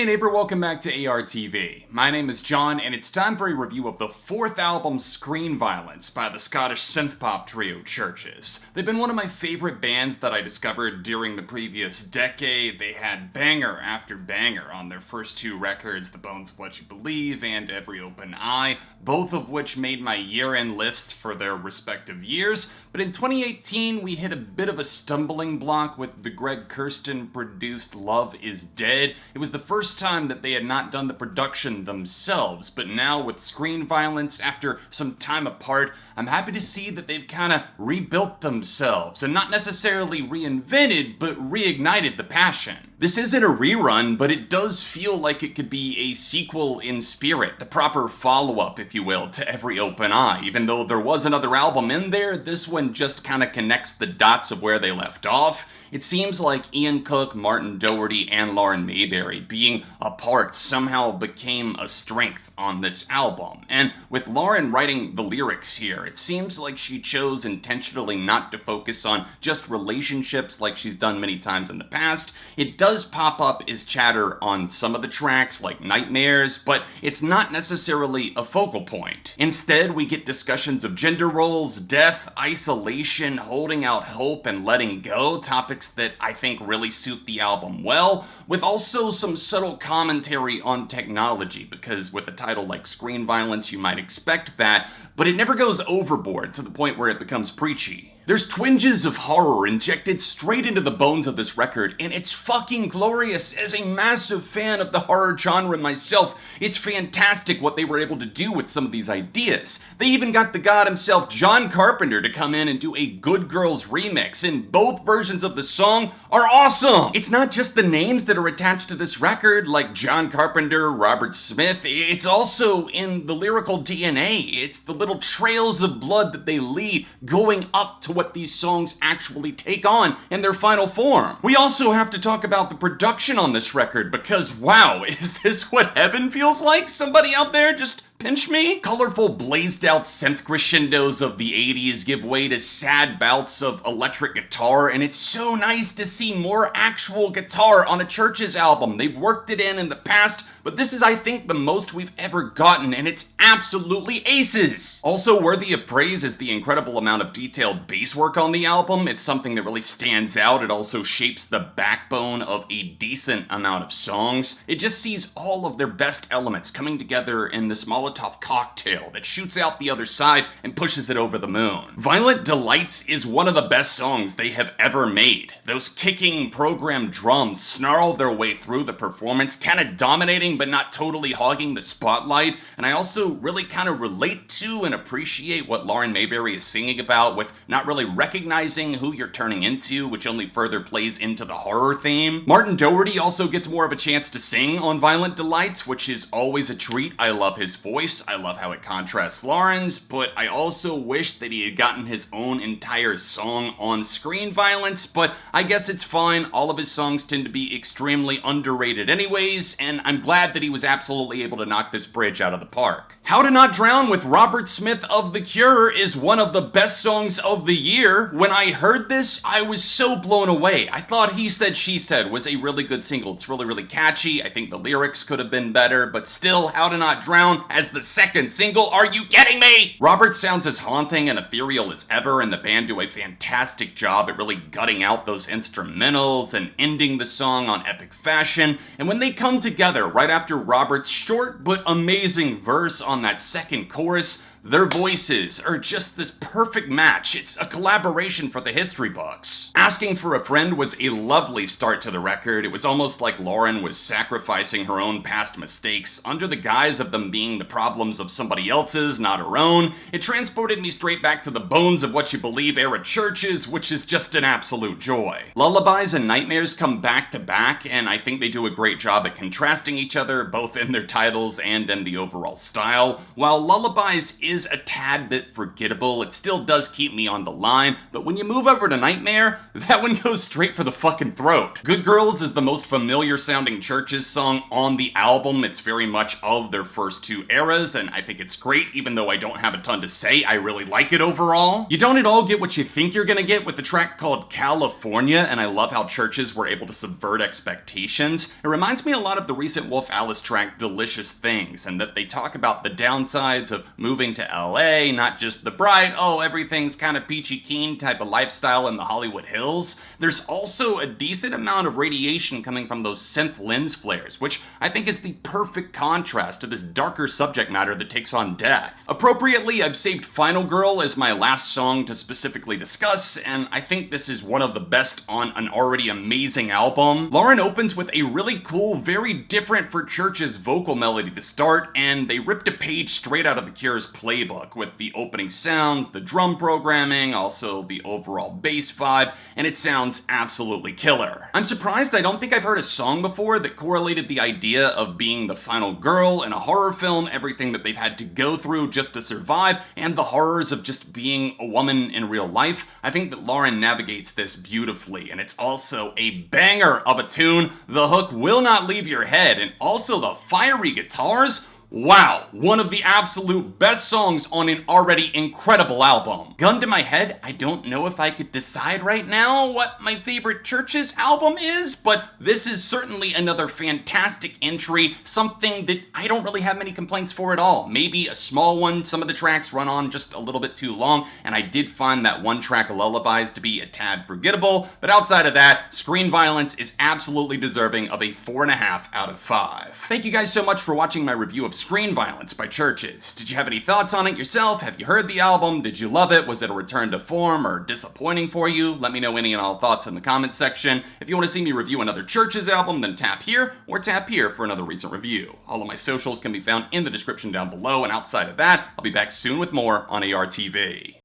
Hey neighbor, welcome back to ARTV. My name is John, and it's time for a review of the fourth album, Screen Violence, by the Scottish synthpop trio CHVRCHES. They've been one of my favorite bands that I discovered during the previous decade. They had banger after banger on their first two records, The Bones of What You Believe and Every Open Eye, both of which made my year-end list for their respective years. But in 2018, we hit a bit of a stumbling block with the Greg Kurstin-produced Love Is Dead. It was the first time that they had not done the production themselves, but now with Screen Violence, after some time apart, I'm happy to see that they've kind of rebuilt themselves, and not necessarily reinvented, but reignited the passion. This isn't a rerun, but it does feel like it could be a sequel in spirit, the proper follow-up, if you will, to Every Open Eye. Even though there was another album in there, this one just kind of connects the dots of where they left off. It seems like Ian Cook, Martin Doherty, and Lauren Mayberry being apart somehow became a strength on this album. And with Lauren writing the lyrics here, it seems like she chose intentionally not to focus on just relationships like she's done many times in the past. It does pop up as chatter on some of the tracks, like Nightmares, but it's not necessarily a focal point. Instead, we get discussions of gender roles, death, isolation, holding out hope, and letting go, topics that I think really suit the album well, with also some subtle commentary on technology, because with a title like Screen Violence, you might expect that, but it never goes overboard to the point where it becomes preachy. There's twinges of horror injected straight into the bones of this record, and it's fucking glorious. As a massive fan of the horror genre myself, it's fantastic what they were able to do with some of these ideas. They even got the god himself, John Carpenter, to come in and do a Good Girls remix, and both versions of the song are awesome! It's not just the names that are attached to this record, like John Carpenter, Robert Smith, it's also in the lyrical DNA. It's the little trails of blood that they lead going up to what these songs actually take on in their final form. We also have to talk about the production on this record, because wow, is this what heaven feels like? Somebody out there just pinch me? Colorful, blazed out synth crescendos of the 80s give way to sad bouts of electric guitar, and it's so nice to see more actual guitar on a CHVRCHES album. They've worked it in the past, but this is, I think, the most we've ever gotten, and it's absolutely aces! Also worthy of praise is the incredible amount of detailed bass work on the album. It's something that really stands out. It also shapes the backbone of a decent amount of songs. It just sees all of their best elements coming together in this Molotov cocktail that shoots out the other side and pushes it over the moon. Violent Delights is one of the best songs they have ever made. Those kicking programmed drums snarl their way through the performance, kind of dominating but not totally hogging the spotlight, and I also really kind of relate to and appreciate what Lauren Mayberry is singing about with not really recognizing who you're turning into, which only further plays into the horror theme. Martin Doherty also gets more of a chance to sing on Violent Delights, which is always a treat. I love his voice, I love how it contrasts Lauren's, but I also wish that he had gotten his own entire song on Screen Violence, but I guess it's fine. All of his songs tend to be extremely underrated anyways, and I'm glad that he was absolutely able to knock this bridge out of the park. How to Not Drown with Robert Smith of The Cure is one of the best songs of the year. When I heard this, I was so blown away. I thought He Said, She Said was a really good single. It's really, really catchy. I think the lyrics could have been better, but still, How to Not Drown as the second single. Are you kidding me? Robert sounds as haunting and ethereal as ever, and the band do a fantastic job at really gutting out those instrumentals and ending the song on epic fashion. And when they come together right after Robert's short but amazing verse on that second chorus, their voices are just this perfect match. It's a collaboration for the history books. Asking for a Friend was a lovely start to the record. It was almost like Lauren was sacrificing her own past mistakes under the guise of them being the problems of somebody else's, not her own. It transported me straight back to the Bones of What You Believe era CHVRCHES, which is just an absolute joy. Lullabies and Nightmares come back to back, and I think they do a great job at contrasting each other, both in their titles and in the overall style. While Lullabies is a tad bit forgettable. It still does keep me on the line, but when you move over to Nightmare, that one goes straight for the fucking throat. Good Girls is the most familiar sounding CHVRCHES song on the album. It's very much of their first two eras, and I think it's great, even though I don't have a ton to say. I really like it overall. You don't at all get what you think you're gonna get with the track called California, and I love how CHVRCHES were able to subvert expectations. It reminds me a lot of the recent Wolf Alice track Delicious Things, and that they talk about the downsides of moving to LA, not just the bright, oh, everything's kind of peachy keen type of lifestyle in the Hollywood Hills. There's also a decent amount of radiation coming from those synth lens flares, which I think is the perfect contrast to this darker subject matter that takes on death. Appropriately, I've saved Final Girl as my last song to specifically discuss, and I think this is one of the best on an already amazing album. Lauren opens with a really cool, very different for CHVRCHES vocal melody to start, and they ripped a page straight out of The Cure's playbook with the opening sounds, the drum programming, also the overall bass vibe, and it sounds absolutely killer. I'm surprised I don't think I've heard a song before that correlated the idea of being the final girl in a horror film, everything that they've had to go through just to survive, and the horrors of just being a woman in real life. I think that Lauren navigates this beautifully, and it's also a banger of a tune. The hook will not leave your head, and also the fiery guitars. Wow, one of the absolute best songs on an already incredible album. Gun to my head, I don't know if I could decide right now what my favorite CHVRCHES album is, but this is certainly another fantastic entry, something that I don't really have many complaints for at all. Maybe a small one, some of the tracks run on just a little bit too long, and I did find that one track Lullabies to be a tad forgettable, but outside of that, Screen Violence is absolutely deserving of a 4.5 out of 5. Thank you guys so much for watching my review of Screen Violence by CHVRCHES. Did you have any thoughts on it yourself? Have you heard the album? Did you love it? Was it a return to form or disappointing for you? Let me know any and all thoughts in the comments section. If you want to see me review another CHVRCHES album, then tap here or tap here for another recent review. All of my socials can be found in the description down below, and outside of that, I'll be back soon with more on ARTV.